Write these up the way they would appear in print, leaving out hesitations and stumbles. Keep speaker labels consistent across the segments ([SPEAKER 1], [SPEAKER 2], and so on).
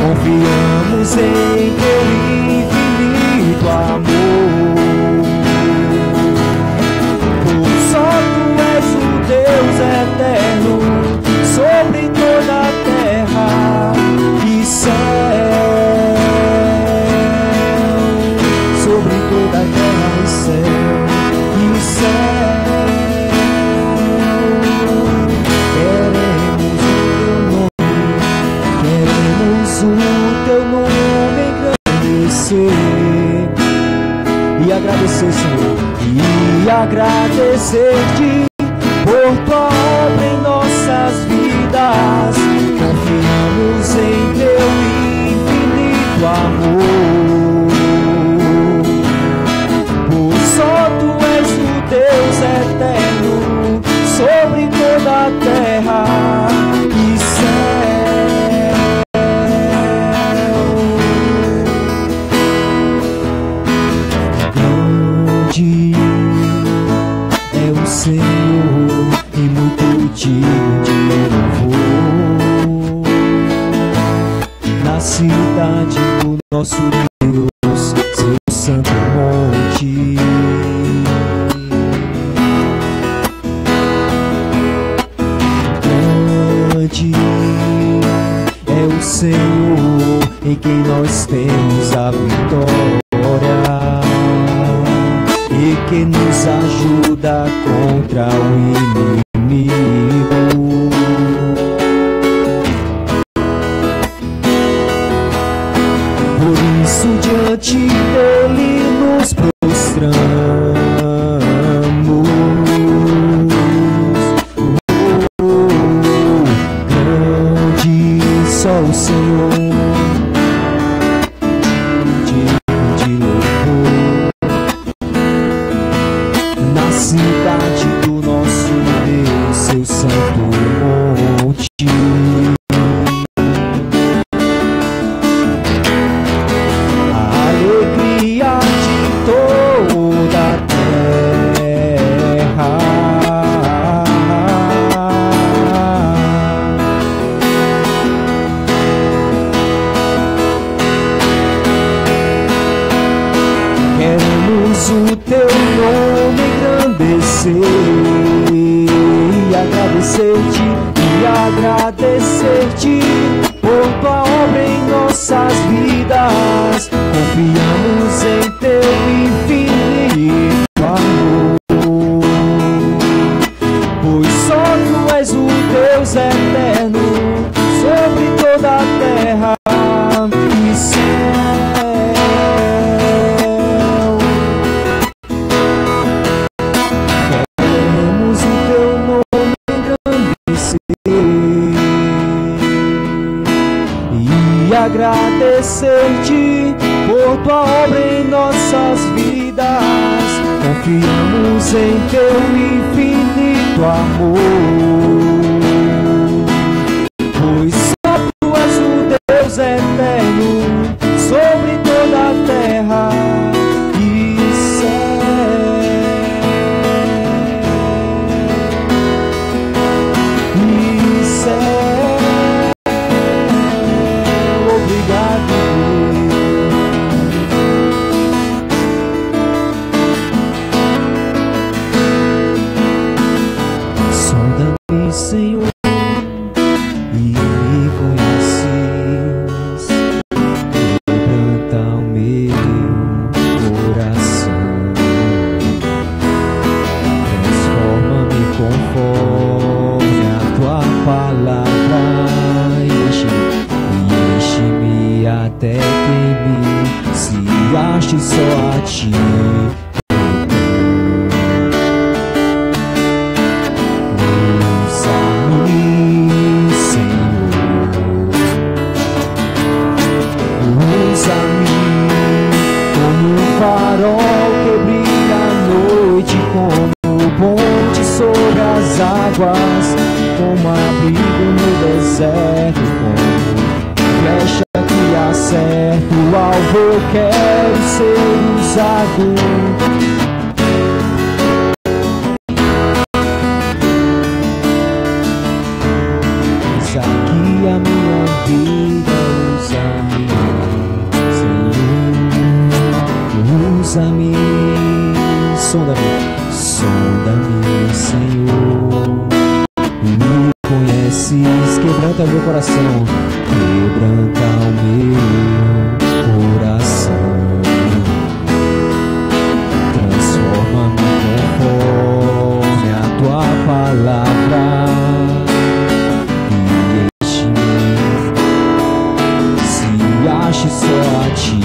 [SPEAKER 1] Confiamos em teu infinito amor. Por só tu és o Deus eterno sobre toda a terra e céu, sobre toda a terra e céu, e céu. O teu nome engrandecer e agradecer, Senhor, e agradecer-te por tua obra em nossas vidas. Confiamos em teu infinito amor. Por só tu és o Deus eterno sobre toda a terra e céu. É o Senhor e muito digno de louvor. Na cidade do nosso Deus, seu santo monte. Grande é o Senhor em quem nós temos a vitória e que nos ajuda contra o inimigo. Por isso diante dele nos prostramos. Grande só o Senhor, cidade do nosso Deus, seu santo monte. A alegria de toda a terra. Queremos o teu nome engrandecer e agradecer-te por tua obra em nossas vidas. Confiamos em teu infinito amor, pois só tu és o Deus eterno sobre toda a terra e céu. Agradecer-te por tua obra em nossas vidas. Confiamos em teu infinito amor, pois só tu és o Deus eterno sobre toda a terra e céu, e céu. Senhor, e me conheces, quebranta o meu coração, transforma-me conforme a tua palavra e enche-me até que em mim se ache só a ti. Farol que brilha à noite, como ponte sobre as águas, como abrigo no deserto, como flecha que acerta o alvo. Eu quero ser usado. Eis aqui a minha vida, usa. somente só a ti.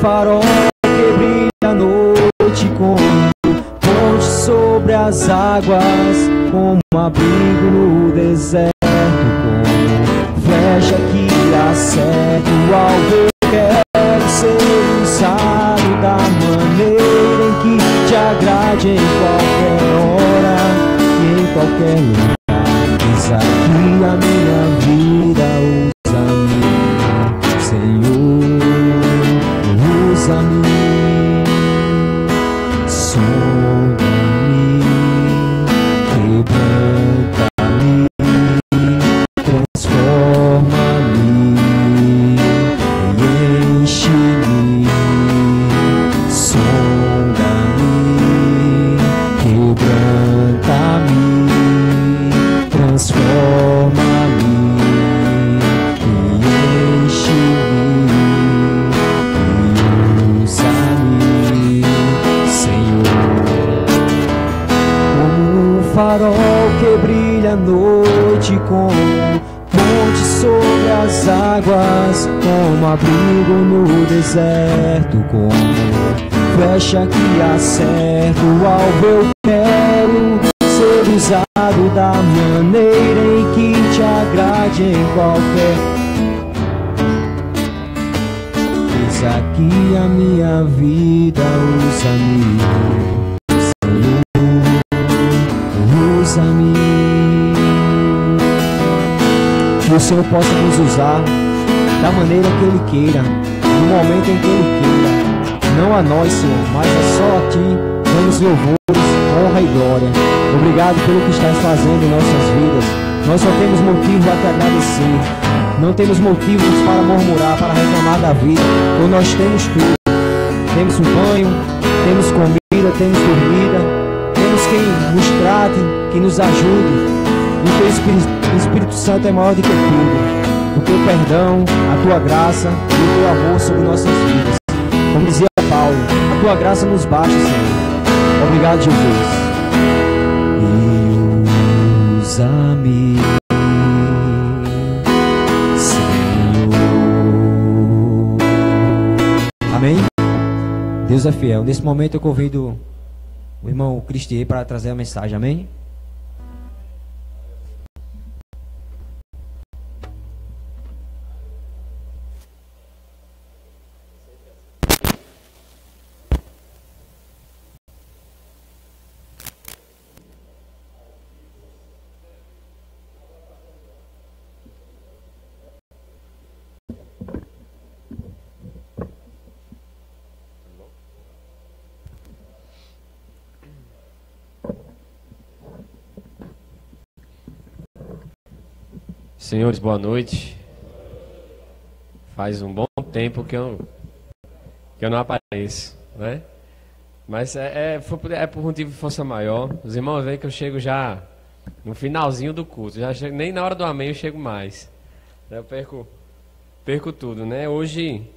[SPEAKER 1] Farol que brilha à noite, como ponte sobre as águas, como abrigo no deserto, como flecha que acerta o alvo. Eu quero ser usado da maneira em que te agrade, em qualquer hora e em qualquer lugar. Eis aqui a minha vida, usa-me, Senhor. Usa-me, sonda-me, quebranta-me, transforma-me e enche-me. Sonda-me, quebranta-me, transforma-me e enche-me. Farol que brilha à noite, como ponte sobre as águas, como abrigo no deserto, como flecha que acerta o alvo. Eu quero ser usado da maneira em que te agrade, em qualquer. Eis aqui a minha vida, usa-me, usa-me. Que o Senhor possa nos usar da maneira que Ele queira, no momento em que Ele queira. Não a nós, Senhor, mas só a Ti damos louvores, honra e glória. Obrigado pelo que estás fazendo em nossas vidas. Nós só temos motivo a te agradecer. Não temos motivos para murmurar, para reclamar da vida, pois nós temos tudo. Temos um banho, temos comida, temos dormida, temos quem nos trate, que nos ajude. E o Teu Espírito Santo é maior do que tudo. O Teu perdão, a Tua graça e o Teu amor sobre nossas vidas. Como dizia Paulo, a Tua graça nos basta, Senhor. Obrigado, Jesus. E usa-me, Senhor. Amém? Deus é fiel. Nesse momento eu convido o irmão Cristier para trazer a mensagem, amém?
[SPEAKER 2] Senhores, boa noite. Faz um bom tempo que eu não apareço, né? Mas é por motivo de força maior. Os irmãos veem que eu chego já no finalzinho do culto. Já chego, nem na hora do amém eu chego mais. Eu perco tudo, né? Hoje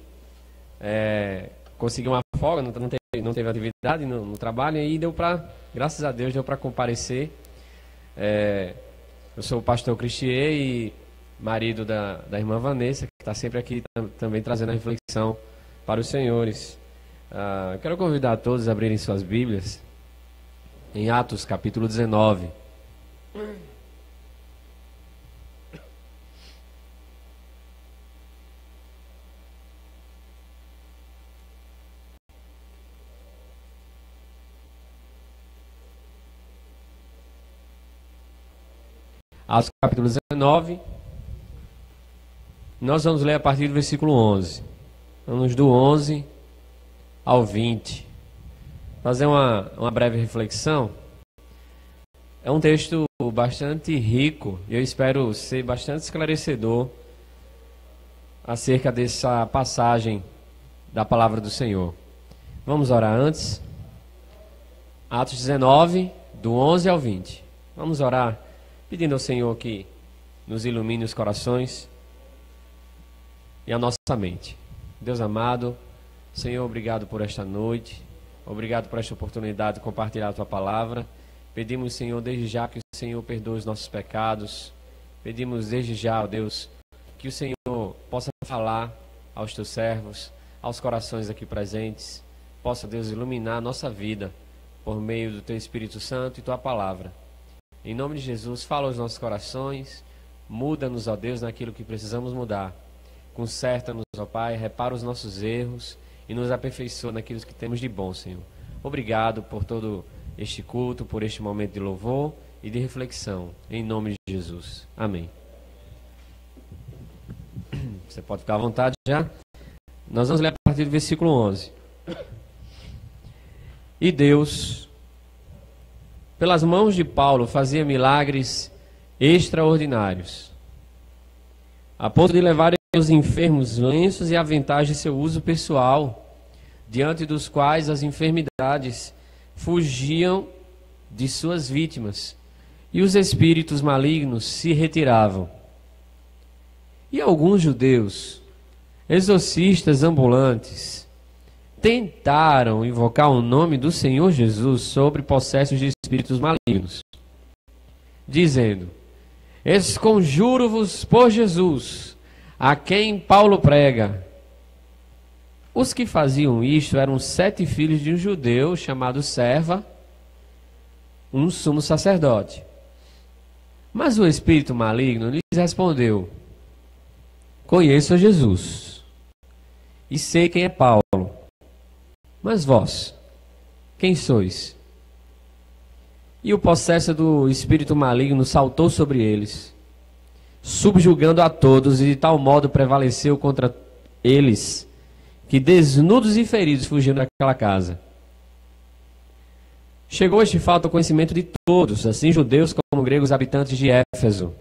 [SPEAKER 2] consegui uma folga, não teve atividade no trabalho, e aí deu para, graças a Deus, deu para comparecer. Eu sou o pastor Cristier e marido da irmã Vanessa, que está sempre aqui também trazendo a reflexão para os senhores. Quero convidar a todos a abrirem suas Bíblias em Atos capítulo 19. Atos capítulo 19, nós vamos ler a partir do versículo 11. Vamos do 11 ao 20. Fazer uma breve reflexão. É um texto bastante rico e eu espero ser bastante esclarecedor acerca dessa passagem da palavra do Senhor. Vamos orar antes? Atos 19, do 11 ao 20. Vamos orar pedindo ao Senhor que nos ilumine os corações e a nossa mente. Deus amado, Senhor, obrigado por esta noite. Obrigado por esta oportunidade de compartilhar a Tua palavra. Pedimos, Senhor, desde já que o Senhor perdoe os nossos pecados. Pedimos desde já, ó Deus, que o Senhor possa falar aos Teus servos, aos corações aqui presentes. Possa, Deus, iluminar a nossa vida por meio do Teu Espírito Santo e Tua palavra. Em nome de Jesus, fala aos nossos corações. Muda-nos, ó Deus, naquilo que precisamos mudar. Conserta-nos, ó Pai, repara os nossos erros e nos aperfeiçoa naquilo que temos de bom, Senhor. Obrigado por todo este culto, por este momento de louvor e de reflexão. Em nome de Jesus. Amém. Você pode ficar à vontade já. Nós vamos ler a partir do versículo 11. E Deus, pelas mãos de Paulo, fazia milagres extraordinários, a ponto de levar os enfermos lenços e aventais de seu uso pessoal, diante dos quais as enfermidades fugiam de suas vítimas e os espíritos malignos se retiravam. E alguns judeus, exorcistas ambulantes, tentaram invocar o nome do Senhor Jesus sobre possessos de espíritos malignos, dizendo: esconjuro-vos por Jesus, a quem Paulo prega. Os que faziam isto eram 7 filhos de um judeu chamado Serva, um sumo sacerdote. Mas o espírito maligno lhes respondeu: conheço a Jesus e sei quem é Paulo, mas vós, quem sois? E o possesso do espírito maligno saltou sobre eles, subjugando a todos, e de tal modo prevaleceu contra eles, que desnudos e feridos fugiram daquela casa. Chegou este fato ao conhecimento de todos, assim judeus como gregos habitantes de Éfeso.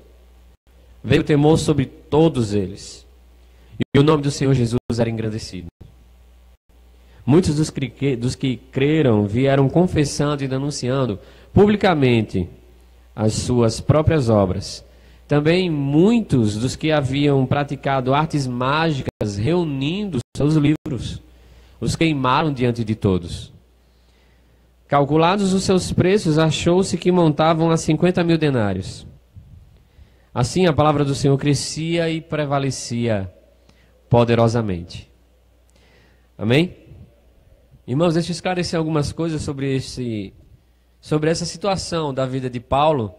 [SPEAKER 2] Veio temor sobre todos eles, e o nome do Senhor Jesus era engrandecido. Muitos dos que creram vieram confessando e denunciando publicamente as suas próprias obras. Também muitos dos que haviam praticado artes mágicas, reunindo seus livros, os queimaram diante de todos. Calculados os seus preços, achou-se que montavam a 50.000 denários. Assim a palavra do Senhor crescia e prevalecia poderosamente. Amém? Irmãos, deixa eu esclarecer algumas coisas sobre essa situação da vida de Paulo.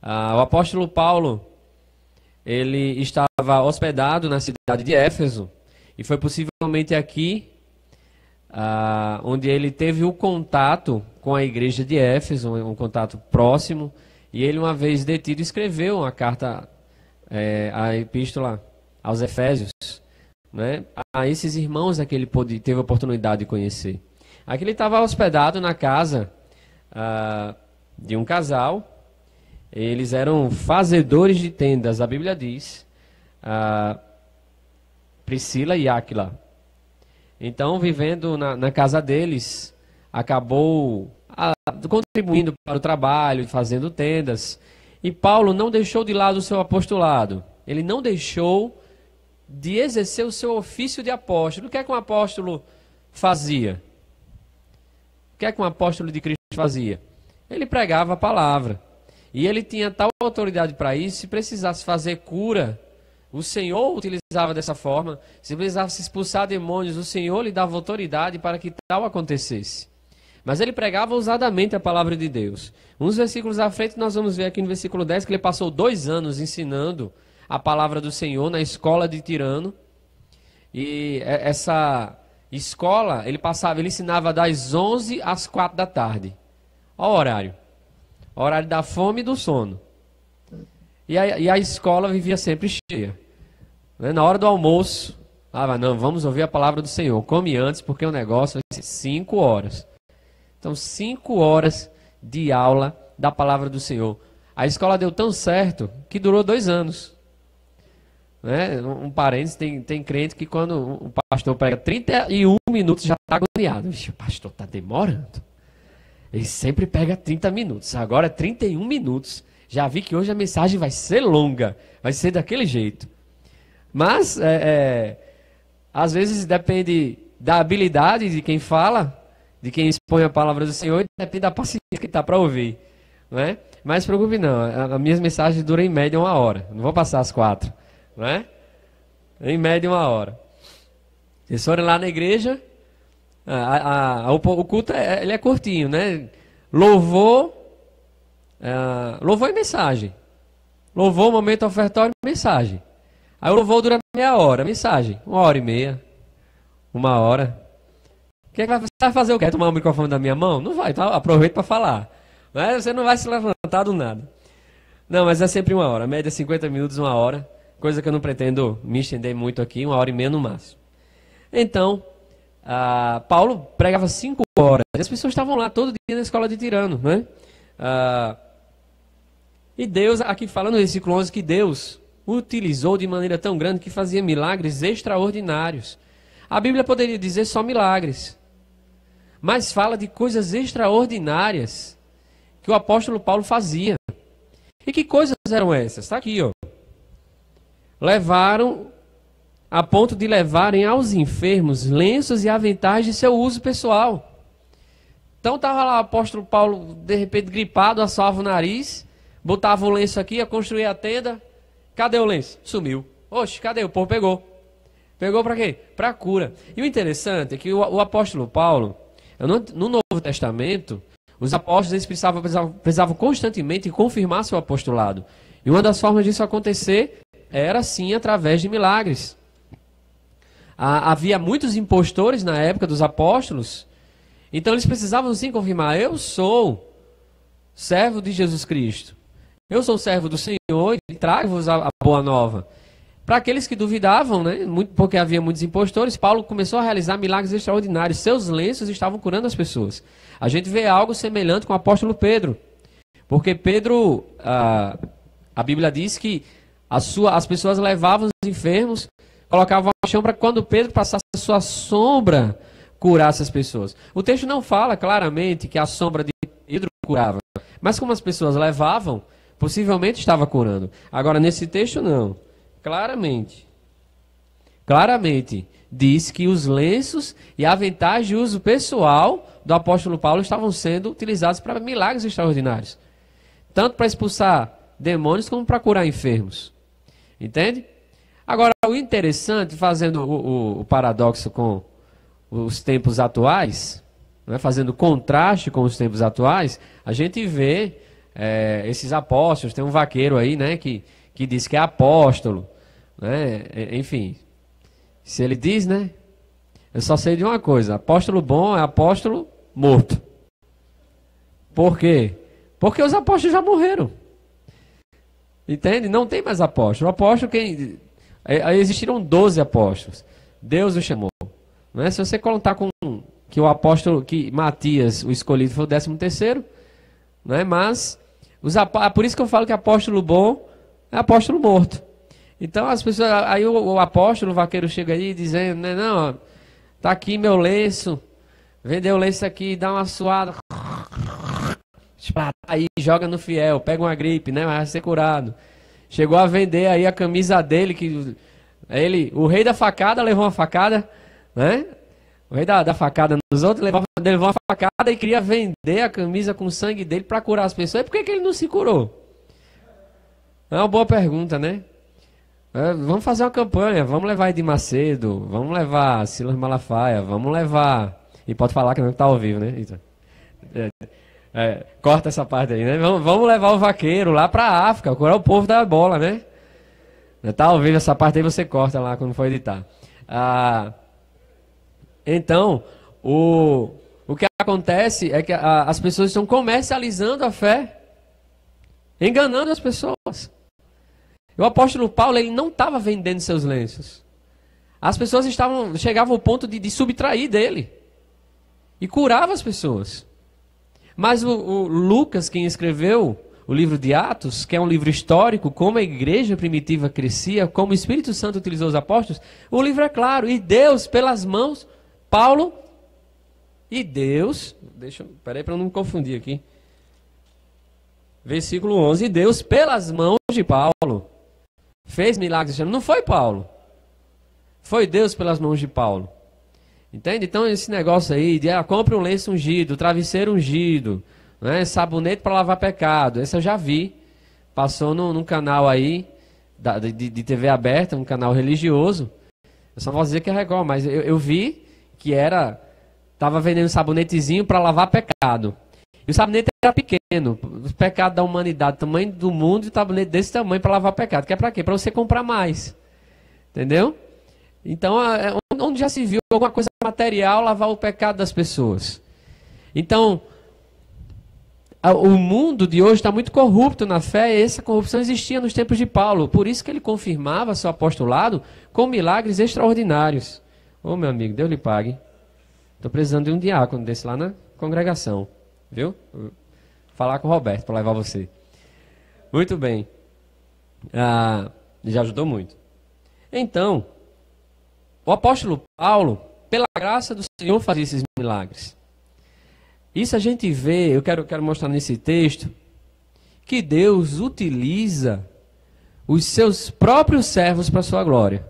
[SPEAKER 2] O apóstolo Paulo, ele estava hospedado na cidade de Éfeso, e foi possivelmente aqui onde ele teve o contato com a igreja de Éfeso, um contato próximo, e ele, uma vez detido, escreveu uma carta, a epístola aos Efésios, né, a esses irmãos que ele teve a oportunidade de conhecer. Aqui ele estava hospedado na casa de um casal. Eles eram fazedores de tendas, a Bíblia diz, Priscila e Áquila. Então, vivendo na casa deles, acabou contribuindo para o trabalho, fazendo tendas. E Paulo não deixou de lado o seu apostolado. Ele não deixou de exercer o seu ofício de apóstolo. O que é que um apóstolo fazia? O que é que um apóstolo de Cristo fazia? Ele pregava a palavra. E ele tinha tal autoridade para isso. Se precisasse fazer cura, o Senhor utilizava dessa forma. Se precisasse expulsar demônios, o Senhor lhe dava autoridade para que tal acontecesse. Mas ele pregava ousadamente a palavra de Deus. Uns versículos à frente, nós vamos ver aqui no versículo 10, que ele passou 2 anos ensinando a palavra do Senhor na escola de Tirano. E essa escola, ele ensinava das 11 às 4 da tarde. Olha o horário. O horário da fome e do sono. E a escola vivia sempre cheia. Na hora do almoço, não, vamos ouvir a palavra do Senhor. Come antes, porque o negócio vai ser 5 horas. Então, 5 horas de aula da palavra do Senhor. A escola deu tão certo que durou 2 anos. Né? Um parênteses, tem crente que quando o pastor prega 31 minutos já está agoniado. Vixe, o pastor está demorando. Ele sempre pega 30 minutos. Agora 31 minutos. Já vi que hoje a mensagem vai ser longa. Vai ser daquele jeito. Mas, às vezes, depende da habilidade de quem fala, de quem expõe a palavra do Senhor, e depende da paciência que está para ouvir. Não é? Mas não se preocupe não, as minhas mensagens duram em média 1 hora, não vou passar as 4. Não é? Em média 1 hora. Vocês forem lá na igreja, o culto ele é curtinho, né? Louvor e mensagem. Louvor, momento ofertório, mensagem. Aí o louvor dura meia hora, mensagem, 1h30, 1 hora. O que é que você vai fazer? O quê? Tomar o microfone da minha mão? Não vai, então aproveita para falar. Mas você não vai se levantar do nada. Não, mas é sempre 1 hora, média 50 minutos, 1 hora. Coisa que eu não pretendo me estender muito aqui, 1h30 no máximo. Então, Paulo pregava 5 horas. As pessoas estavam lá todo dia na escola de Tirano, né? E Deus, aqui fala no versículo 11, que Deus utilizou de maneira tão grande que fazia milagres extraordinários. A Bíblia poderia dizer só milagres, mas fala de coisas extraordinárias que o apóstolo Paulo fazia. E que coisas eram essas? Está aqui, ó. Levaram a ponto de levarem aos enfermos lenços e aventais de seu uso pessoal. Então estava lá o apóstolo Paulo, de repente gripado, assava o nariz, botava o lenço aqui, ia construir a tenda. Cadê o lenço? Sumiu. Oxe, cadê? O povo pegou. Pegou para quê? Para cura. E o interessante é que o apóstolo Paulo, no Novo Testamento, os apóstolos eles precisavam constantemente confirmar seu apostolado. E uma das formas disso acontecer era sim através de milagres. Havia muitos impostores na época dos apóstolos, então eles precisavam sim confirmar: eu sou servo de Jesus Cristo, eu sou servo do Senhor e trago-vos a boa nova. Para aqueles que duvidavam, né, porque havia muitos impostores, Paulo começou a realizar milagres extraordinários. Seus lenços estavam curando as pessoas. A gente vê algo semelhante com o apóstolo Pedro, porque Pedro, a Bíblia diz que as pessoas levavam os enfermos, colocavam ao chão para que quando Pedro passasse a sua sombra, curasse as pessoas. O texto não fala claramente que a sombra de Pedro curava, mas como as pessoas levavam, possivelmente estava curando. Agora, nesse texto não. Claramente diz que os lenços e aventais de uso pessoal do apóstolo Paulo estavam sendo utilizados para milagres extraordinários. Tanto para expulsar demônios como para curar enfermos. Entende? Agora, o interessante, fazendo o paradoxo com os tempos atuais, né, fazendo contraste com os tempos atuais, a gente vê esses apóstolos. Tem um vaqueiro aí, né, que diz que é apóstolo, né? Enfim, se ele diz, né, eu só sei de uma coisa: apóstolo bom é apóstolo morto. Por quê? Porque os apóstolos já morreram. Entende? Não tem mais apóstolo. O apóstolo, existiram 12 apóstolos. Deus o chamou. Não é? Se você contar com que o apóstolo, que Matias, o escolhido, foi o 13º, não é? Mas por isso que eu falo que apóstolo bom é apóstolo morto. Então as pessoas, aí o apóstolo, o vaqueiro chega aí dizendo, né, não, tá aqui meu lenço, vendeu o lenço aqui, dá uma suada, aí joga no fiel, pega uma gripe, né, vai ser curado. Chegou a vender aí a camisa dele, que o rei da facada levou uma facada, né? O rei da facada nos outros levou uma facada e queria vender a camisa com o sangue dele para curar as pessoas. E por que ele não se curou? É uma boa pergunta, né? Vamos fazer uma campanha, vamos levar Edir Macedo, vamos levar Silas Malafaia, vamos levar... E pode falar que não está ao vivo, né? Corta essa parte aí, né? Vamos levar o vaqueiro lá para a África, curar o povo da bola, né? Está ao vivo essa parte aí, você corta lá quando for editar. Então, o que acontece é que as pessoas estão comercializando a fé, enganando as pessoas. O apóstolo Paulo, ele não estava vendendo seus lenços. As pessoas chegavam ao ponto de subtrair dele e curava as pessoas. Mas o Lucas, quem escreveu o livro de Atos, que é um livro histórico, como a igreja primitiva crescia, como o Espírito Santo utilizou os apóstolos, o livro é claro. E Deus, pelas mãos, Paulo, e Deus, peraí para eu não me confundir aqui. Versículo 11, e Deus, pelas mãos de Paulo, fez milagres. Não foi Paulo, foi Deus pelas mãos de Paulo. Entende? Então esse negócio aí de compre um lenço ungido, travesseiro ungido, né, sabonete para lavar pecado, esse eu já vi. Passou num canal aí de TV aberta, um canal religioso. Eu só não posso dizer que é Record, mas eu vi que tava vendendo sabonetezinho para lavar pecado. E o sabonete era pequeno, o pecado da humanidade, tamanho do mundo, e o sabonete desse tamanho para lavar pecado. Que é para quê? Para você comprar mais. Entendeu? Então, onde já se viu alguma coisa material lavar o pecado das pessoas? Então, o mundo de hoje está muito corrupto na fé, e essa corrupção existia nos tempos de Paulo. Por isso que ele confirmava seu apostolado com milagres extraordinários. Ô, meu amigo, Deus lhe pague. Estou precisando de um diácono desse lá na congregação. Viu? Vou falar com o Roberto para levar você. Muito bem. Já ajudou muito. Então, o apóstolo Paulo, pela graça do Senhor, fazia esses milagres. Isso a gente vê, eu quero mostrar nesse texto, que Deus utiliza os seus próprios servos para a sua glória.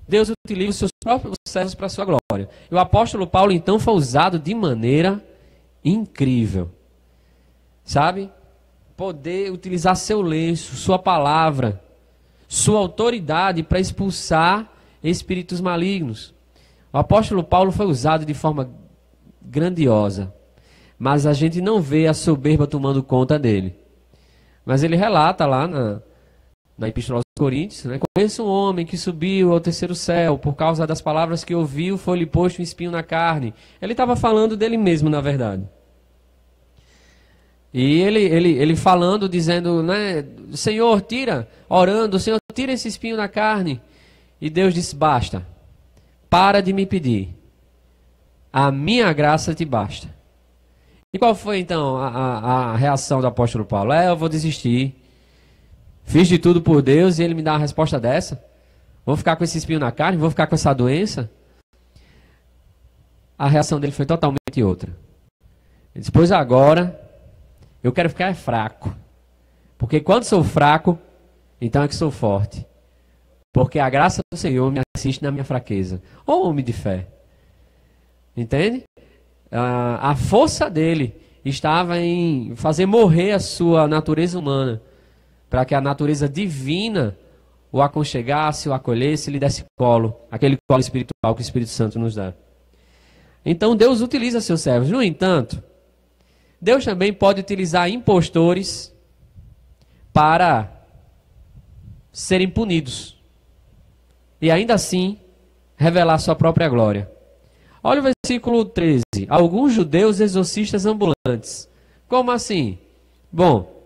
[SPEAKER 2] Deus utiliza os seus próprios servos para a sua glória. E o apóstolo Paulo, então, foi usado de maneira incrível. Sabe? Poder utilizar seu lenço, sua palavra, sua autoridade para expulsar espíritos malignos. O apóstolo Paulo foi usado de forma grandiosa, mas a gente não vê a soberba tomando conta dele. Mas ele relata lá na Epístola aos Coríntios, né? Conheço um homem que subiu ao terceiro céu, por causa das palavras que ouviu, foi-lhe posto um espinho na carne. Ele estava falando dele mesmo, na verdade. E ele falando, dizendo, né, Senhor, orando, Senhor, tira esse espinho da carne. E Deus disse, basta, para de me pedir, a minha graça te basta. E qual foi então a reação do apóstolo Paulo? Eu vou desistir, fiz de tudo por Deus e ele me dá uma resposta dessa? Vou ficar com esse espinho na carne, vou ficar com essa doença? A reação dele foi totalmente outra. Ele disse, pois agora eu quero ficar fraco. Porque quando sou fraco, então é que sou forte. Porque a graça do Senhor me assiste na minha fraqueza. Ô homem de fé. Entende? A força dele estava em fazer morrer a sua natureza humana. Para que a natureza divina o aconchegasse, o acolhesse, lhe desse colo. Aquele colo espiritual que o Espírito Santo nos dá. Então Deus utiliza seus servos. No entanto, Deus também pode utilizar impostores para serem punidos. E ainda assim, revelar sua própria glória. Olha o versículo 13. Alguns judeus exorcistas ambulantes. Como assim? Bom,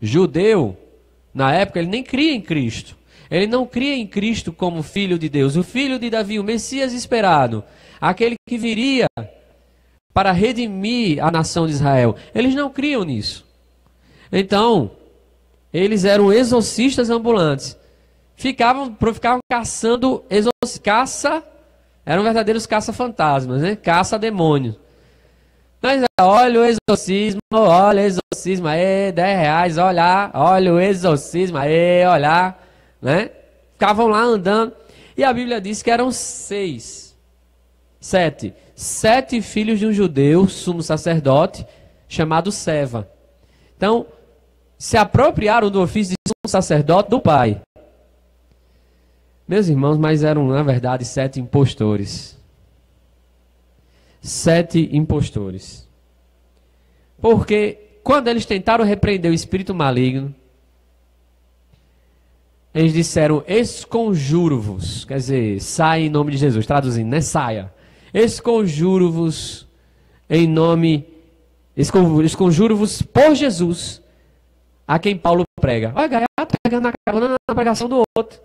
[SPEAKER 2] judeu, na época, ele nem cria em Cristo. Ele não cria em Cristo como filho de Deus. O filho de Davi, o Messias esperado. Aquele que viria para redimir a nação de Israel. Eles não criam nisso. Então, eles eram exorcistas ambulantes. Ficavam caçando eram verdadeiros caça-fantasmas, né? Caça-demônios. Mas olha o exorcismo, aí, R$10, olha o exorcismo, aí, olha, né? Ficavam lá andando. E a Bíblia diz que eram 7 filhos de um judeu, sumo sacerdote, chamado Seva. Então, se apropriaram do ofício de sumo sacerdote do pai. Meus irmãos, mas eram, na verdade, 7 impostores. 7 impostores. Porque, quando eles tentaram repreender o espírito maligno, eles disseram, esconjuro-vos. Quer dizer, saia em nome de Jesus. Traduzindo, né? Saia. Esconjuro-vos em nome... Esconjuro-vos por Jesus, a quem Paulo prega. Olha, gaiato pegando a carona na pregação do outro.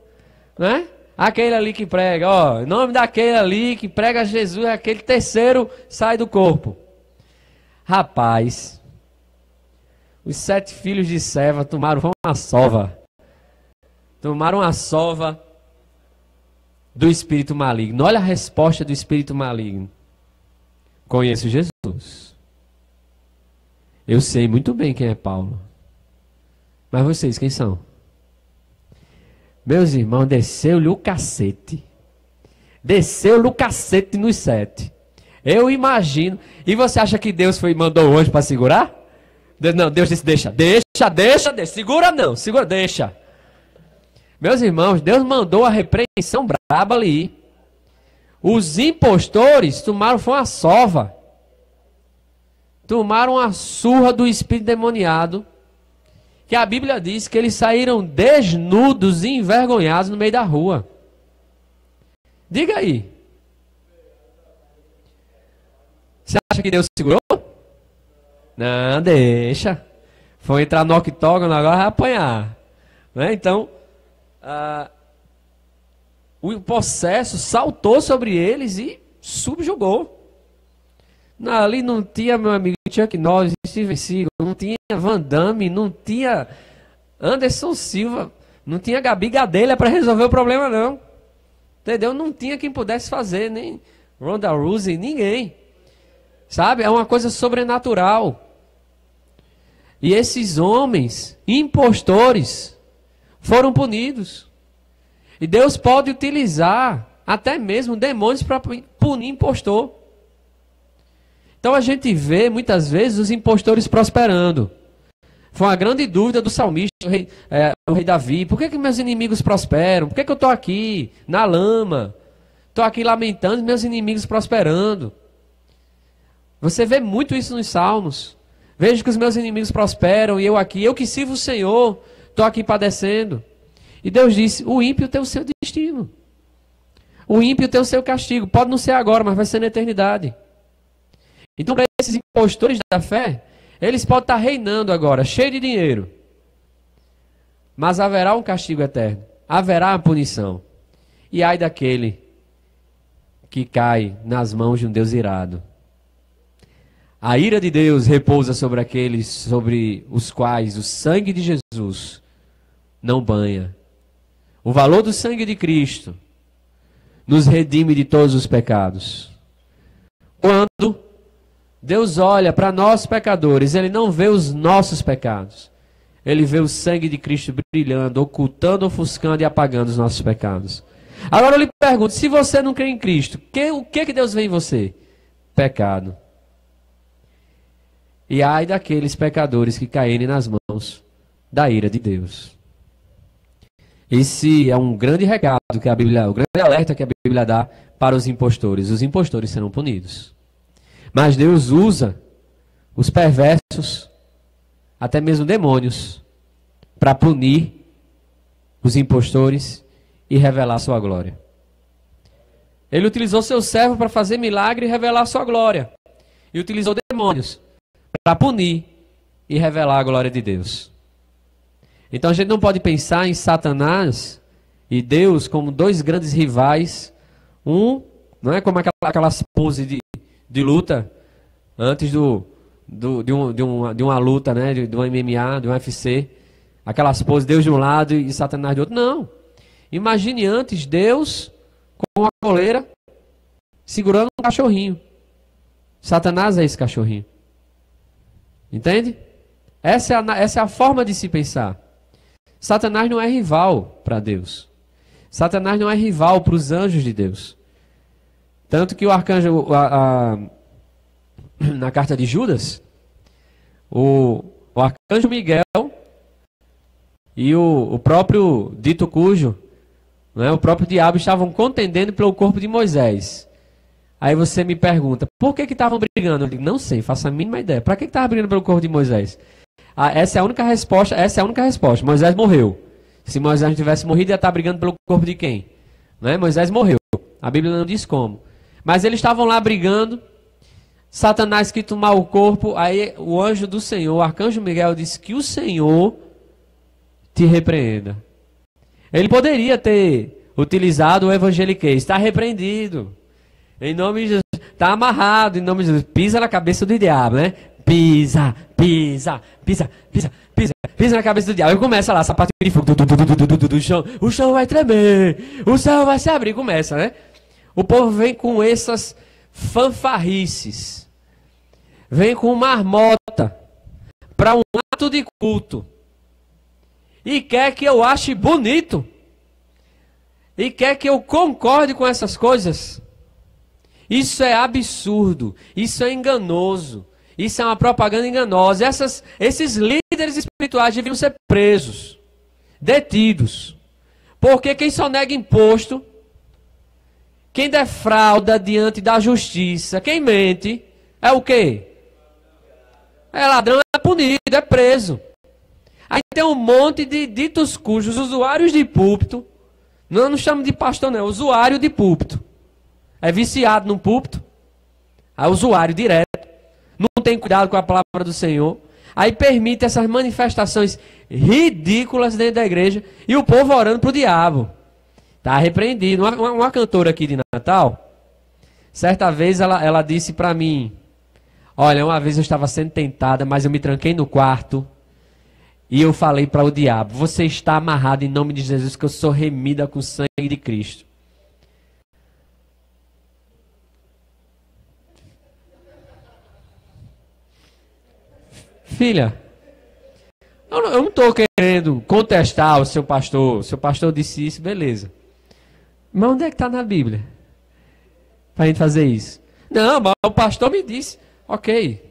[SPEAKER 2] Né? Aquele ali que prega, ó, em nome daquele ali que prega Jesus, aquele terceiro sai do corpo. Rapaz, os 7 filhos de Seva tomaram uma sova. Tomaram a sova do espírito maligno. Olha a resposta do espírito maligno. Conheço Jesus. Eu sei muito bem quem é Paulo. Mas vocês, quem são? Meus irmãos, desceu-lhe o cacete. Desceu no cacete nos 7. Eu imagino. E você acha que Deus mandou o anjo para segurar? Não, Deus disse, deixa. Segura não, segura, deixa. Meus irmãos, Deus mandou a repreensão braba ali. Os impostores tomaram, foi uma sova. Tomaram uma surra do espírito demoniado. Que a Bíblia diz que eles saíram desnudos e envergonhados no meio da rua. Diga aí. Você acha que Deus segurou? Não, deixa. Foi entrar no octógono, agora vai apanhar. Né? Então, o processo saltou sobre eles e subjugou. Ali não tinha, meu amigo, Chuck Norris, Steven Seagal, não tinha Van Damme, não tinha Anderson Silva, não tinha Gabi Gadelha para resolver o problema, não. Entendeu? Não tinha quem pudesse fazer, nem Ronda Rousey, ninguém. Sabe? É uma coisa sobrenatural. E esses homens, impostores, foram punidos. E Deus pode utilizar até mesmo demônios para punir impostor. Então a gente vê muitas vezes os impostores prosperando. Foi uma grande dúvida do salmista, o rei Davi. Por que meus inimigos prosperam? Por que eu estou aqui na lama? Estou aqui lamentando meus inimigos prosperando. Você vê muito isso nos salmos. Vejo que os meus inimigos prosperam e eu aqui, eu que sirvo o Senhor, estou aqui padecendo. E Deus disse, o ímpio tem o seu destino. O ímpio tem o seu castigo. Pode não ser agora, mas vai ser na eternidade. Então, para esses impostores da fé, eles podem estar reinando agora, cheio de dinheiro. Mas haverá um castigo eterno. Haverá uma punição. E ai daquele que cai nas mãos de um Deus irado. A ira de Deus repousa sobre aqueles sobre os quais o sangue de Jesus não banha. O valor do sangue de Cristo nos redime de todos os pecados. Quando Deus olha para nós pecadores, Ele não vê os nossos pecados. Ele vê o sangue de Cristo brilhando, ocultando, ofuscando e apagando os nossos pecados. Agora eu lhe pergunto, se você não crê em Cristo, o que Deus vê em você? Pecado. E ai daqueles pecadores que caírem nas mãos da ira de Deus. Esse é um grande recado que a Bíblia, o grande alerta que a Bíblia dá para os impostores. Os impostores serão punidos. Mas Deus usa os perversos, até mesmo demônios, para punir os impostores e revelar sua glória. Ele utilizou seu servo para fazer milagre e revelar sua glória. E utilizou demônios para punir e revelar a glória de Deus. Então a gente não pode pensar em Satanás e Deus como dois grandes rivais. Não é como aquelas poses de luta antes de uma luta, né, de um MMA, de um UFC. Aquelas poses, Deus de um lado e Satanás de outro. Não. Imagine antes Deus com uma coleira segurando um cachorrinho. Satanás é esse cachorrinho. Entende? Essa é a forma de se pensar. Satanás não é rival para Deus. Satanás não é rival para os anjos de Deus. Tanto que o arcanjo, na carta de Judas, o arcanjo Miguel e o próprio dito cujo, né, o próprio diabo estavam contendendo pelo corpo de Moisés. Aí você me pergunta, por que estavam brigando? Eu digo, não sei, faço a mínima ideia. Para que estavam brigando pelo corpo de Moisés? Essa é a única resposta. Moisés morreu. Se Moisés não tivesse morrido, ia estar brigando pelo corpo de quem? Né? Moisés morreu. A Bíblia não diz como. Mas eles estavam lá brigando. Satanás quis tomar o corpo. Aí o anjo do Senhor, o arcanjo Miguel, disse que o Senhor te repreenda. Ele poderia ter utilizado o evangeliquez. Está repreendido. Em nome de Jesus. Está amarrado em nome de Jesus. Pisa na cabeça do diabo, né? Pisa na cabeça do diabo. Aí começa lá, sapato de fogo. O chão vai tremer. O céu vai se abrir. Começa, né? O povo vem com essas fanfarrices. Vem com marmota. Para um ato de culto. E quer que eu ache bonito. e quer que eu concorde com essas coisas. Isso é absurdo, isso é enganoso, isso é uma propaganda enganosa. Esses líderes espirituais deviam ser presos, detidos, porque quem só nega imposto, quem defrauda diante da justiça, quem mente, é o quê? É ladrão, é punido, é preso. Aí tem um monte de ditos cujos usuários de púlpito, não chamo de pastor não, é usuário de púlpito. É viciado num púlpito, é usuário direto, não tem cuidado com a palavra do Senhor, aí permite essas manifestações ridículas dentro da igreja e o povo orando para o diabo. Está repreendido. Uma cantora aqui de Natal, certa vez ela disse para mim, olha, uma vez eu estava sendo tentada, mas eu me tranquei no quarto e eu falei para o diabo, você está amarrado em nome de Jesus, que eu sou remida com o sangue de Cristo. Filha, eu não estou querendo contestar o seu pastor. O seu pastor disse isso, beleza. Mas onde é que está na Bíblia? Para a gente fazer isso. Não, mas o pastor me disse. Ok.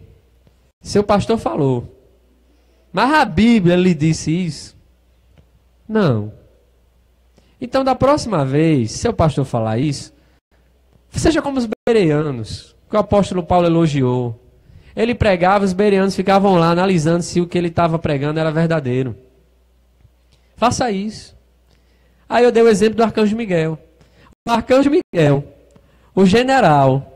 [SPEAKER 2] Seu pastor falou. Mas a Bíblia lhe disse isso? Não. Então, da próxima vez, se o pastor falar isso, seja como os bereanos, que o apóstolo Paulo elogiou. Ele pregava, os bereanos ficavam lá analisando se o que ele estava pregando era verdadeiro. Faça isso. Aí eu dei o exemplo do arcanjo Miguel. O arcanjo Miguel, o general,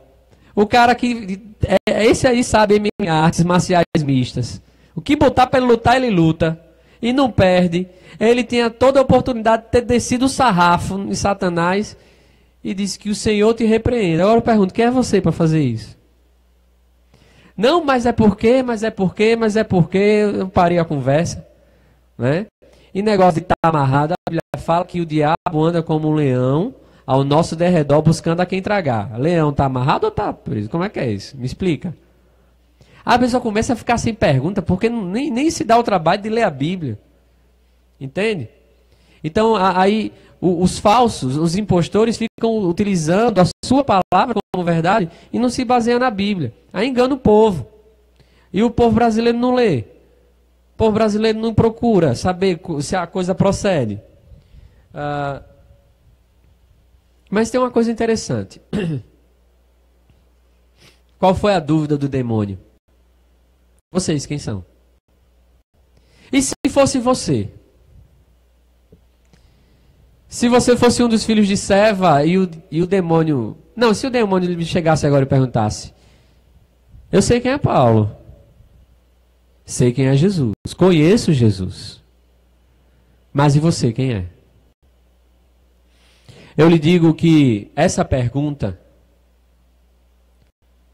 [SPEAKER 2] o cara que... esse aí sabe artes marciais mistas. O que botar para ele lutar, ele luta. E não perde. Ele tinha toda a oportunidade de ter descido o sarrafo em Satanás e disse que o Senhor te repreenda. Agora eu pergunto, quem é você para fazer isso? Não, mas é porque, eu parei a conversa, né? E negócio de estar amarrado, a Bíblia fala que o diabo anda como um leão ao nosso derredor buscando a quem tragar. Leão está amarrado ou está preso? Como é que é isso? Me explica. A pessoa começa a ficar sem pergunta, porque nem se dá o trabalho de ler a Bíblia. Entende? Então, aí, os falsos, os impostores ficam utilizando a sua palavra como verdade e não se baseiam na Bíblia. Aí engana o povo. E o povo brasileiro não lê. O povo brasileiro não procura saber se a coisa procede. Mas tem uma coisa interessante. Qual foi a dúvida do demônio? Vocês quem são? E se fosse você? Se você fosse um dos filhos de Seva e o demônio... Não, se o demônio chegasse agora e perguntasse, eu sei quem é Paulo, sei quem é Jesus, conheço Jesus, mas e você quem é? Eu lhe digo que essa pergunta,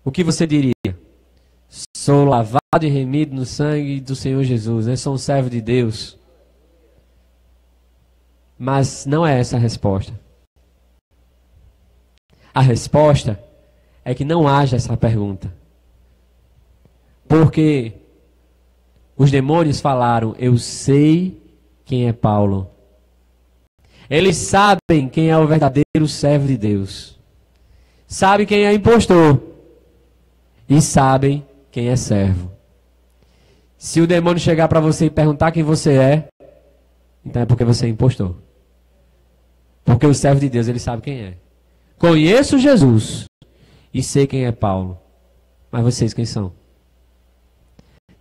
[SPEAKER 2] o que você diria? Sou lavado e remido no sangue do Senhor Jesus, né? Sou um servo de Deus. Mas não é essa a resposta. A resposta é que não haja essa pergunta. Porque os demônios falaram, eu sei quem é Paulo. Eles sabem quem é o verdadeiro servo de Deus. Sabem quem é impostor. E sabem quem é servo. Se o demônio chegar para você e perguntar quem você é, então é porque você é impostor. Porque o servo de Deus, ele sabe quem é. Conheço Jesus e sei quem é Paulo. Mas vocês quem são?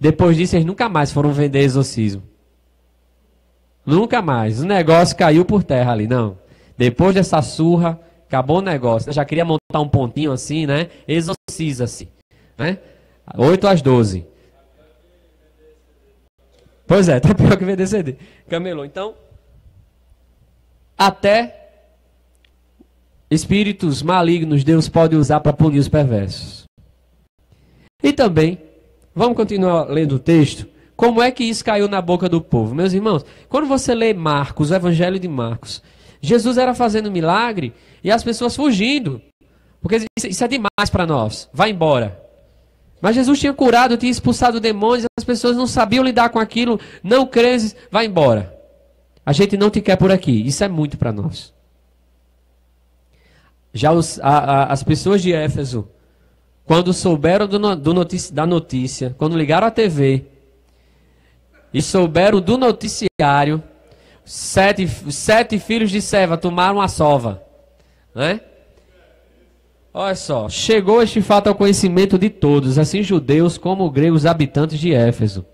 [SPEAKER 2] Depois disso, eles nunca mais foram vender exorcismo. Nunca mais. O negócio caiu por terra ali. Não. Depois dessa surra, acabou o negócio. Eu já queria montar um pontinho assim, né? Exorciza-se. Né? 8 às 12. Pois é, tá pior que vender CD. Camelô. Então, até espíritos malignos Deus pode usar para punir os perversos. E também, vamos continuar lendo o texto. Como é que isso caiu na boca do povo? Meus irmãos, quando você lê Marcos, o Evangelho de Marcos, Jesus era fazendo milagre e as pessoas fugindo. Porque isso é demais para nós. Vai embora. Mas Jesus tinha curado, tinha expulsado demônios, as pessoas não sabiam lidar com aquilo, não crentes, vai embora. A gente não te quer por aqui. Isso é muito para nós. Já as pessoas de Éfeso, quando souberam da notícia, quando ligaram a TV e souberam do noticiário, sete filhos de Seva tomaram a sova, né? Olha só, chegou este fato ao conhecimento de todos, assim judeus como gregos habitantes de Éfeso.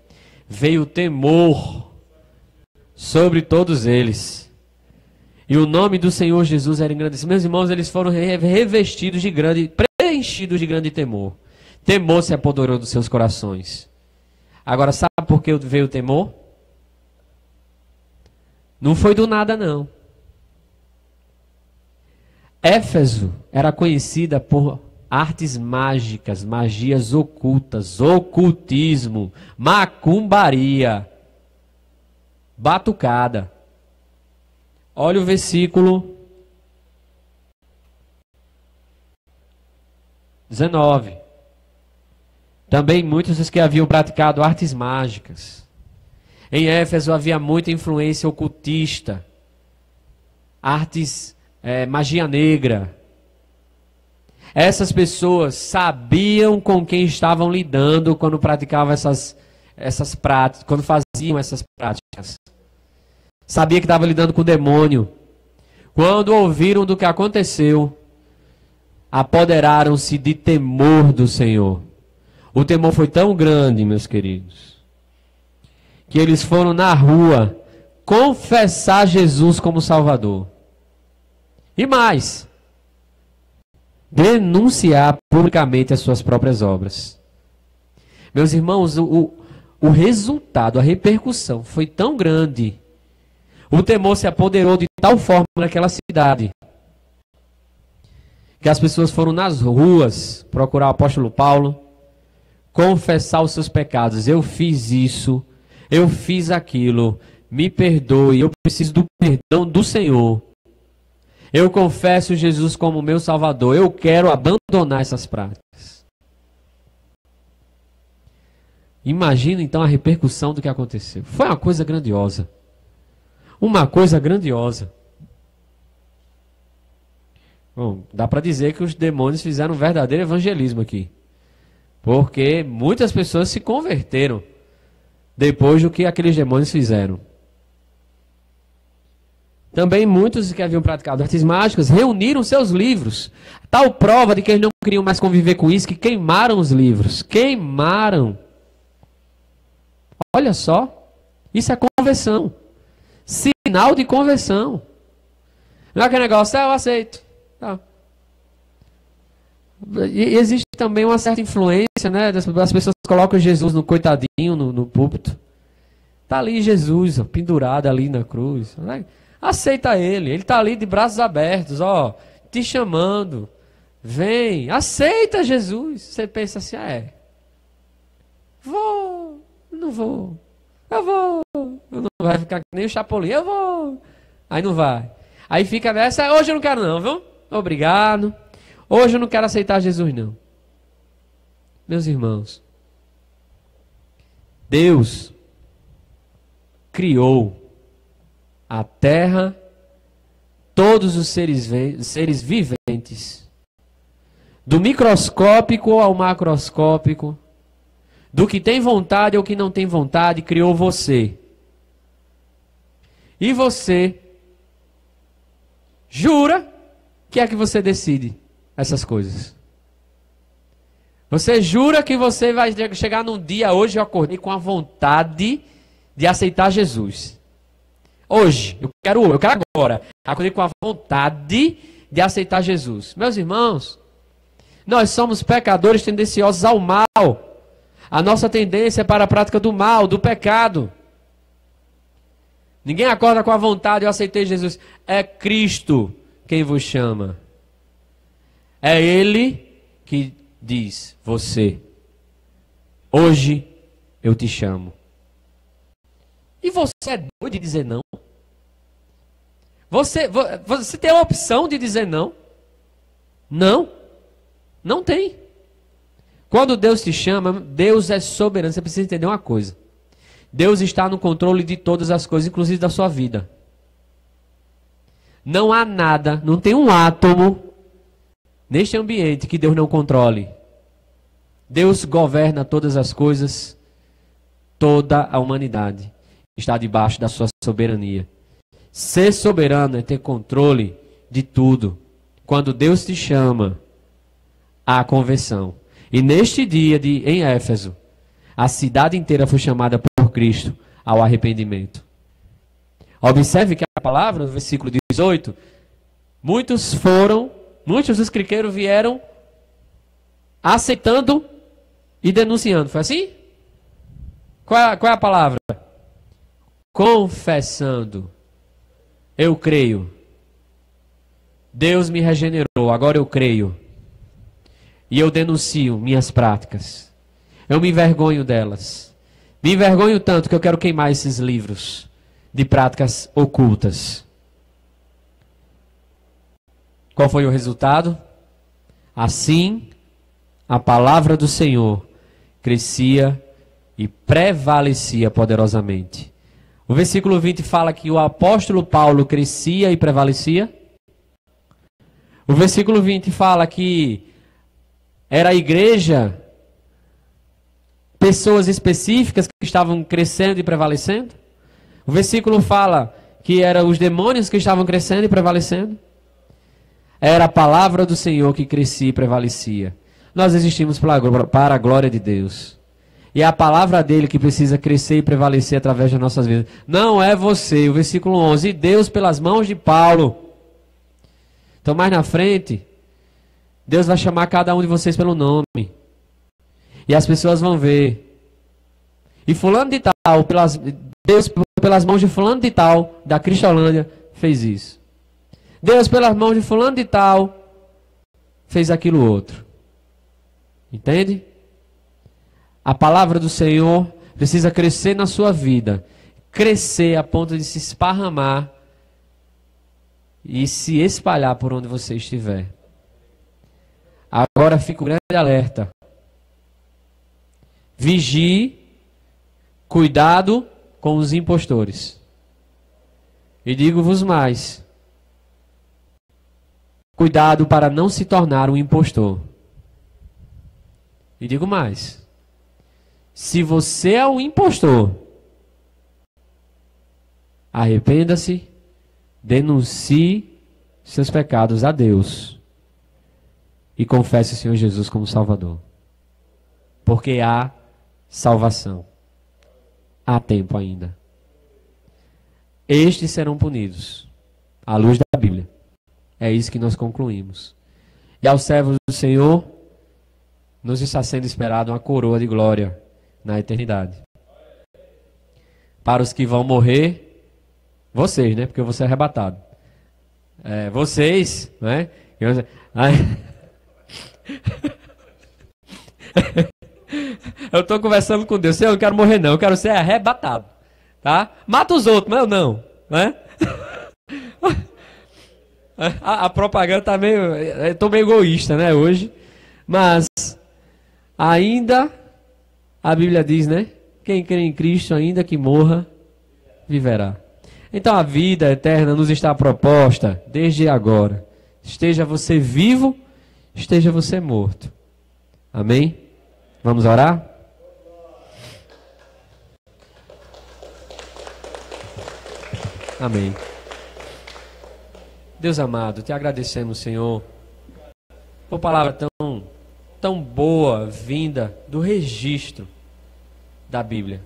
[SPEAKER 2] Veio temor sobre todos eles. E o nome do Senhor Jesus era engrandecido. Meus irmãos, eles foram revestidos de preenchidos de grande temor. Temor se apoderou dos seus corações. Agora, sabe por que veio o temor? Não foi do nada, não. Éfeso era conhecida por artes mágicas, magias ocultas, ocultismo, macumbaria, batucada. Olha o versículo 19. Também muitos dos que haviam praticado artes mágicas. Em Éfeso havia muita influência ocultista, magia negra. Essas pessoas sabiam com quem estavam lidando quando praticavam essas práticas, quando faziam essas práticas. Sabia que estava lidando com o demônio. Quando ouviram do que aconteceu, apoderaram-se de temor do Senhor. O temor foi tão grande, meus queridos, que eles foram na rua confessar Jesus como Salvador. E mais, denunciar publicamente as suas próprias obras. Meus irmãos, o resultado, a repercussão foi tão grande. O temor se apoderou de tal forma naquela cidade que as pessoas foram nas ruas procurar o apóstolo Paulo, confessar os seus pecados. Eu fiz isso, eu fiz aquilo, me perdoe, eu preciso do perdão do Senhor. Eu confesso Jesus como meu Salvador, eu quero abandonar essas práticas. Imagina então a repercussão do que aconteceu. Foi uma coisa grandiosa. Uma coisa grandiosa. Bom, dá para dizer que os demônios fizeram um verdadeiro evangelismo aqui. Porque muitas pessoas se converteram depois do que aqueles demônios fizeram. Também muitos que haviam praticado artes mágicas reuniram seus livros. Tal prova de que eles não queriam mais conviver com isso, que queimaram os livros. Queimaram. Olha só. Isso é conversão. Sinal de conversão. Não é aquele negócio, eu aceito. Tá. E existe também uma certa influência, né? As pessoas colocam Jesus no coitadinho, no púlpito. Está ali Jesus, ó, pendurado ali na cruz. Né? Aceita ele está ali de braços abertos, ó, te chamando. Vem, aceita Jesus. Você pensa assim, vou, não vou. Eu vou. Não vai ficar que nem o Chapolin. Eu vou. Aí não vai. Aí fica nessa. Hoje eu não quero não, viu? Obrigado. Hoje eu não quero aceitar Jesus não. Meus irmãos. Deus criou a terra, todos os seres viventes. Do microscópico ao macroscópico. Do que tem vontade ao que não tem vontade, criou você. E você jura que é que você decide essas coisas. Você jura que você vai chegar num dia, hoje eu acordei com a vontade de aceitar Jesus. Hoje, eu quero agora. Acordei com a vontade de aceitar Jesus. Meus irmãos, nós somos pecadores tendenciosos ao mal. A nossa tendência é para a prática do mal, do pecado. Ninguém acorda com a vontade, eu aceitei Jesus. É Cristo quem vos chama. É Ele que diz, você, hoje eu te chamo. E você é doido de dizer não? Você tem a opção de dizer não? Não. Não tem. Quando Deus te chama, Deus é soberano. Você precisa entender uma coisa. Deus está no controle de todas as coisas, inclusive da sua vida. Não há nada, não tem um átomo neste ambiente que Deus não controle. Deus governa todas as coisas, toda a humanidade está debaixo da sua soberania. Ser soberano é ter controle de tudo. Quando Deus te chama à conversão. E neste dia em Éfeso, a cidade inteira foi chamada por Cristo ao arrependimento. Observe que a palavra, no versículo 18, muitos dos criqueiros vieram aceitando e denunciando. Foi assim? Qual é a palavra? Confessando. Eu creio. Deus me regenerou, agora eu creio. E eu denuncio minhas práticas. Eu me envergonho delas. Me envergonho tanto que eu quero queimar esses livros de práticas ocultas. Qual foi o resultado? Assim, a palavra do Senhor crescia e prevalecia poderosamente. O versículo 20 fala que o apóstolo Paulo crescia e prevalecia. O versículo 20 fala que era a igreja, pessoas específicas que estavam crescendo e prevalecendo. O versículo fala que eram os demônios que estavam crescendo e prevalecendo. Era a palavra do Senhor que crescia e prevalecia. Nós existimos para a glória de Deus. E é a palavra dele que precisa crescer e prevalecer através das nossas vidas. Não é você. O versículo 11. E Deus pelas mãos de Paulo. Então mais na frente, Deus vai chamar cada um de vocês pelo nome. E as pessoas vão ver. E fulano de tal, Deus pelas mãos de fulano de tal, da Cristolândia, fez isso. Deus pelas mãos de fulano de tal, fez aquilo outro. Entende? A palavra do Senhor precisa crescer na sua vida. Crescer a ponto de se esparramar e se espalhar por onde você estiver. Agora fica o grande alerta. Vigie, cuidado com os impostores. E digo-vos mais. Cuidado para não se tornar um impostor. E digo mais. Se você é um impostor, arrependa-se, denuncie seus pecados a Deus e confesse o Senhor Jesus como Salvador. Porque há salvação. Há tempo ainda. Estes serão punidos à luz da Bíblia. É isso que nós concluímos. E aos servos do Senhor, nos está sendo esperado uma coroa de glória na eternidade. Para os que vão morrer, vocês, né? Porque eu vou ser arrebatado. Vocês, né? Eu estou conversando com Deus. Eu não quero morrer não, eu quero ser arrebatado. Tá? Mata os outros, mas eu não. Né? A propaganda tá meio... Eu estou meio egoísta, né, hoje. Mas ainda a Bíblia diz, né? Quem crê em Cristo, ainda que morra, viverá. Então a vida eterna nos está proposta desde agora. Esteja você vivo, esteja você morto. Amém? Vamos orar? Amém. Deus amado, te agradecemos, Senhor, por palavra tão boa vinda do registro da Bíblia.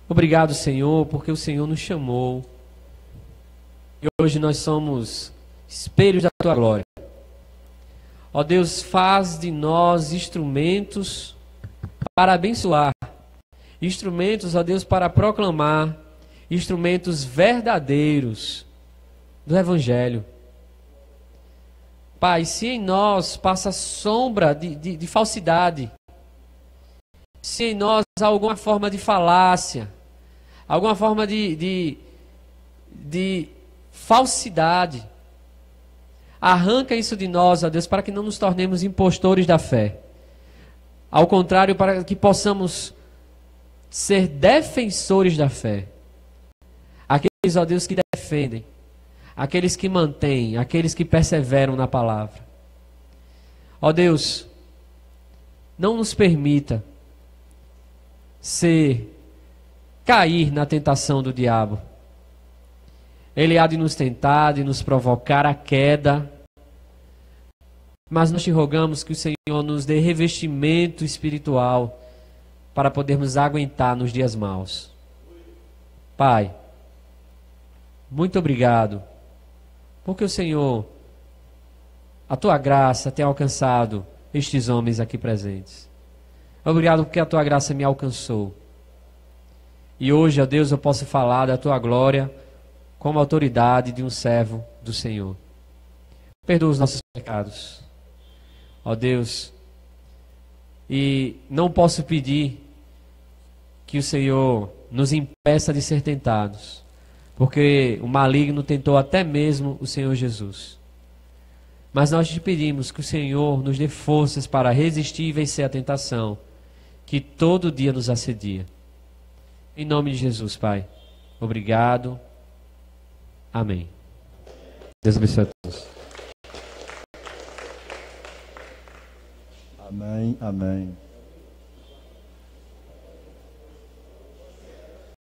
[SPEAKER 2] Obrigado, Senhor, porque o Senhor nos chamou. E hoje nós somos espelhos da tua glória. Ó Deus, faz de nós instrumentos para abençoar. Instrumentos, ó Deus, para proclamar. Instrumentos verdadeiros do Evangelho. Pai, se em nós passa sombra de falsidade, se em nós há alguma forma de falácia, alguma forma de falsidade, arranca isso de nós, ó Deus, para que não nos tornemos impostores da fé. Ao contrário, para que possamos ser defensores da fé. Aqueles, ó Deus, que defendem, aqueles que mantêm, aqueles que perseveram na palavra. Ó Deus, não nos permita cair na tentação do diabo. Ele há de nos tentar, de nos provocar a queda, mas nós te rogamos que o Senhor nos dê revestimento espiritual para podermos aguentar nos dias maus. Pai, muito obrigado, porque o Senhor, a tua graça tem alcançado estes homens aqui presentes. Obrigado porque a tua graça me alcançou. E hoje, ó Deus, eu posso falar da tua glória como autoridade de um servo do Senhor. Perdoa os nossos pecados, ó Deus. E não posso pedir que o Senhor nos impeça de ser tentados, porque o maligno tentou até mesmo o Senhor Jesus. Mas nós te pedimos que o Senhor nos dê forças para resistir e vencer a tentação que todo dia nos assedia. Em nome de Jesus, Pai. Obrigado. Amém. Deus abençoe a todos.
[SPEAKER 3] Amém, amém.